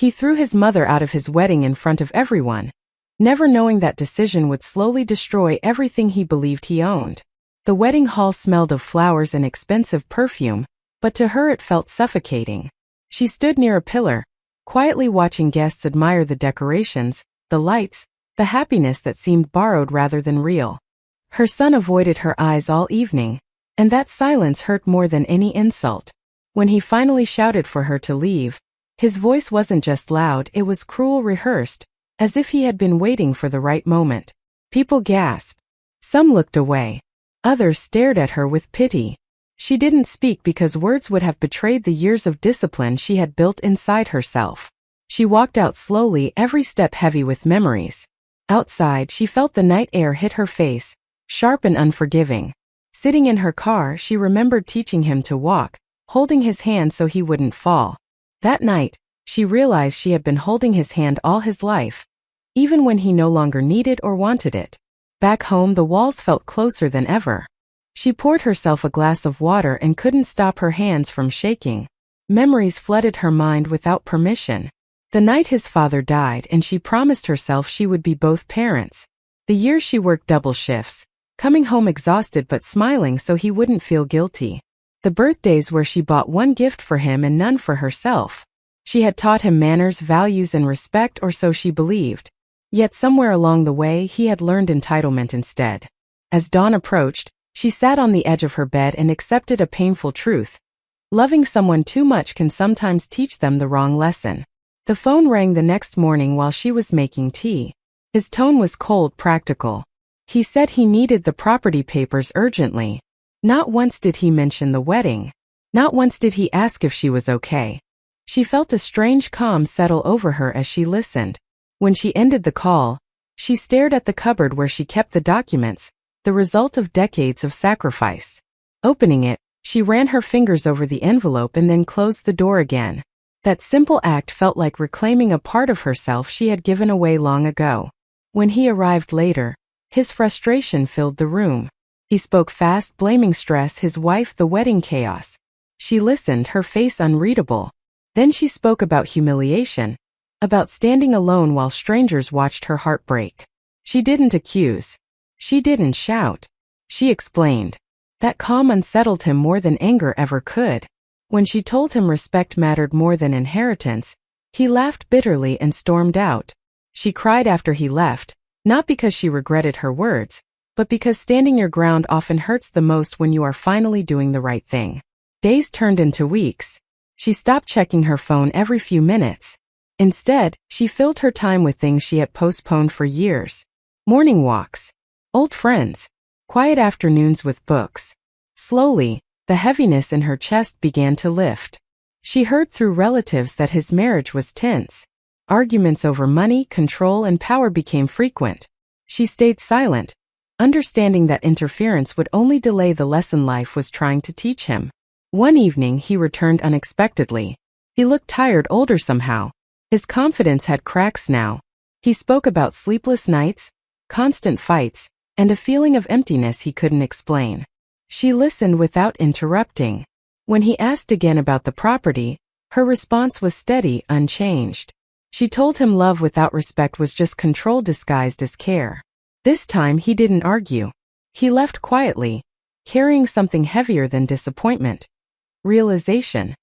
He threw his mother out of his wedding in front of everyone, never knowing that decision would slowly destroy everything he believed he owned. The wedding hall smelled of flowers and expensive perfume, but to her it felt suffocating. She stood near a pillar, quietly watching guests admire the decorations, the lights, the happiness that seemed borrowed rather than real. Her son avoided her eyes all evening, and that silence hurt more than any insult. When he finally shouted for her to leave, his voice wasn't just loud, it was cruel, rehearsed, as if he had been waiting for the right moment. People gasped. Some looked away. Others stared at her with pity. She didn't speak because words would have betrayed the years of discipline she had built inside herself. She walked out slowly, every step heavy with memories. Outside, she felt the night air hit her face, sharp and unforgiving. Sitting in her car, she remembered teaching him to walk, holding his hand so he wouldn't fall. That night, she realized she had been holding his hand all his life, even when he no longer needed or wanted it. Back home, the walls felt closer than ever. She poured herself a glass of water and couldn't stop her hands from shaking. Memories flooded her mind without permission. The night his father died, and she promised herself she would be both parents. The years she worked double shifts, coming home exhausted but smiling so he wouldn't feel guilty. The birthdays where she bought one gift for him and none for herself. She had taught him manners, values, and respect, or so she believed. Yet somewhere along the way he had learned entitlement instead. As dawn approached, she sat on the edge of her bed and accepted a painful truth. Loving someone too much can sometimes teach them the wrong lesson. The phone rang the next morning while she was making tea. His tone was cold, practical. He said he needed the property papers urgently. Not once did he mention the wedding. Not once did he ask if she was okay. She felt a strange calm settle over her as she listened. When she ended the call, she stared at the cupboard where she kept the documents, the result of decades of sacrifice. Opening it, she ran her fingers over the envelope and then closed the door again. That simple act felt like reclaiming a part of herself she had given away long ago. When he arrived later, his frustration filled the room. He spoke fast, blaming stress, his wife, the wedding chaos. She listened, her face unreadable. Then she spoke about humiliation, about standing alone while strangers watched her heart break. She didn't accuse. She didn't shout. She explained. That calm unsettled him more than anger ever could. When she told him respect mattered more than inheritance, he laughed bitterly and stormed out. She cried after he left, not because she regretted her words, but because standing your ground often hurts the most when you are finally doing the right thing. Days turned into weeks. She stopped checking her phone every few minutes. Instead, she filled her time with things she had postponed for years. Morning walks, old friends, quiet afternoons with books. Slowly, the heaviness in her chest began to lift. She heard through relatives that his marriage was tense. Arguments over money, control, and power became frequent. She stayed silent, understanding that interference would only delay the lesson life was trying to teach him. One evening he returned unexpectedly. He looked tired, older somehow. His confidence had cracks now. He spoke about sleepless nights, constant fights, and a feeling of emptiness he couldn't explain. She listened without interrupting. When he asked again about the property, her response was steady, unchanged. She told him love without respect was just control disguised as care. This time he didn't argue. He left quietly, carrying something heavier than disappointment. Realization.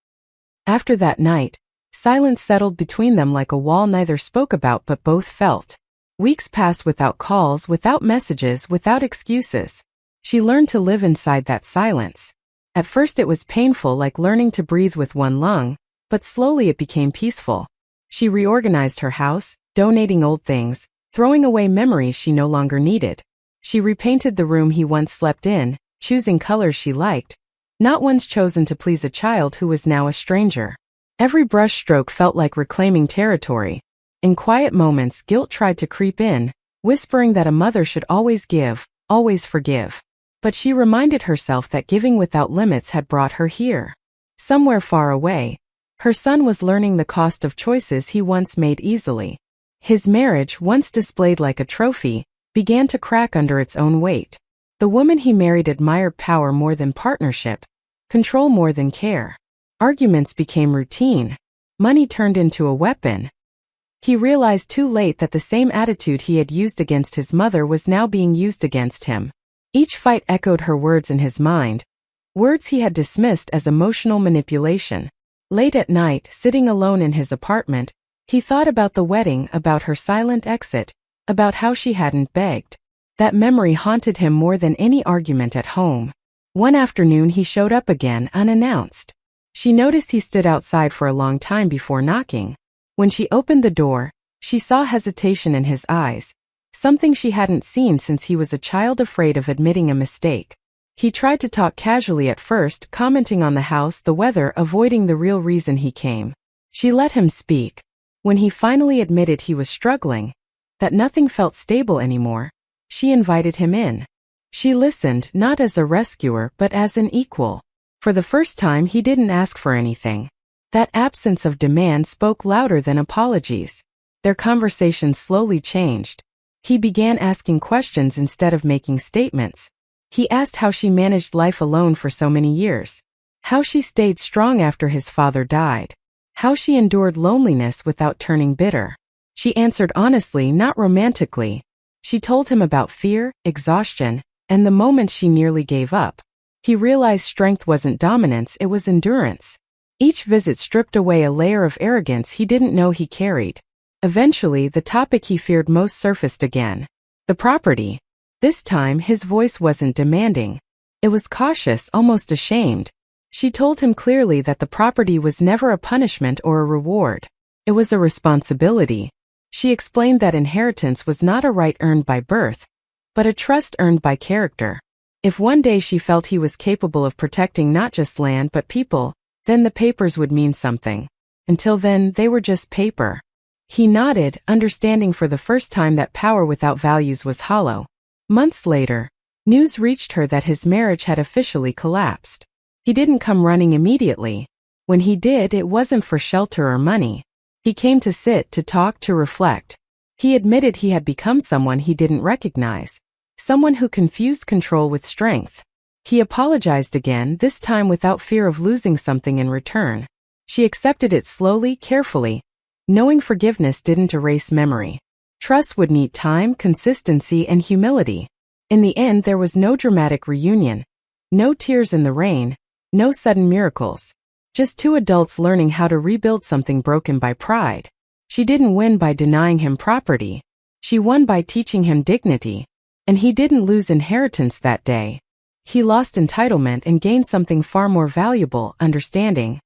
After that night, silence settled between them like a wall neither spoke about but both felt. Weeks passed without calls, without messages, without excuses. She learned to live inside that silence. At first it was painful, like learning to breathe with one lung, but slowly it became peaceful. She reorganized her house, donating old things, throwing away memories she no longer needed. She repainted the room he once slept in, choosing colors she liked, not ones chosen to please a child who was now a stranger. Every brushstroke felt like reclaiming territory. In quiet moments, guilt tried to creep in, whispering that a mother should always give, always forgive. But she reminded herself that giving without limits had brought her here. Somewhere far away, her son was learning the cost of choices he once made easily. His marriage, once displayed like a trophy, began to crack under its own weight. The woman he married admired power more than partnership, control more than care. Arguments became routine. Money turned into a weapon. He realized too late that the same attitude he had used against his mother was now being used against him. Each fight echoed her words in his mind, words he had dismissed as emotional manipulation. Late at night, sitting alone in his apartment, he thought about the wedding, about her silent exit, about how she hadn't begged. That memory haunted him more than any argument at home. One afternoon he showed up again, unannounced. She noticed he stood outside for a long time before knocking. When she opened the door, she saw hesitation in his eyes, something she hadn't seen since he was a child afraid of admitting a mistake. He tried to talk casually at first, commenting on the house, the weather, avoiding the real reason he came. She let him speak. When he finally admitted he was struggling, that nothing felt stable anymore, she invited him in. She listened, not as a rescuer but as an equal. For the first time he didn't ask for anything. That absence of demand spoke louder than apologies. Their conversation slowly changed. He began asking questions instead of making statements. He asked how she managed life alone for so many years. How she stayed strong after his father died. How she endured loneliness without turning bitter. She answered honestly, not romantically. She told him about fear, exhaustion, and the moments she nearly gave up. He realized strength wasn't dominance, it was endurance. Each visit stripped away a layer of arrogance he didn't know he carried. Eventually, the topic he feared most surfaced again. The property. This time, his voice wasn't demanding. It was cautious, almost ashamed. She told him clearly that the property was never a punishment or a reward. It was a responsibility. She explained that inheritance was not a right earned by birth, but a trust earned by character. If one day she felt he was capable of protecting not just land but people, then the papers would mean something. Until then, they were just paper. He nodded, understanding for the first time that power without values was hollow. Months later, news reached her that his marriage had officially collapsed. He didn't come running immediately. When he did, it wasn't for shelter or money. He came to sit, to talk, to reflect. He admitted he had become someone he didn't recognize. Someone who confused control with strength. He apologized again, this time without fear of losing something in return. She accepted it slowly, carefully, knowing forgiveness didn't erase memory. Trust would need time, consistency, and humility. In the end, there was no dramatic reunion. No tears in the rain. No sudden miracles. Just two adults learning how to rebuild something broken by pride. She didn't win by denying him property. She won by teaching him dignity. And he didn't lose inheritance that day. He lost entitlement and gained something far more valuable, understanding.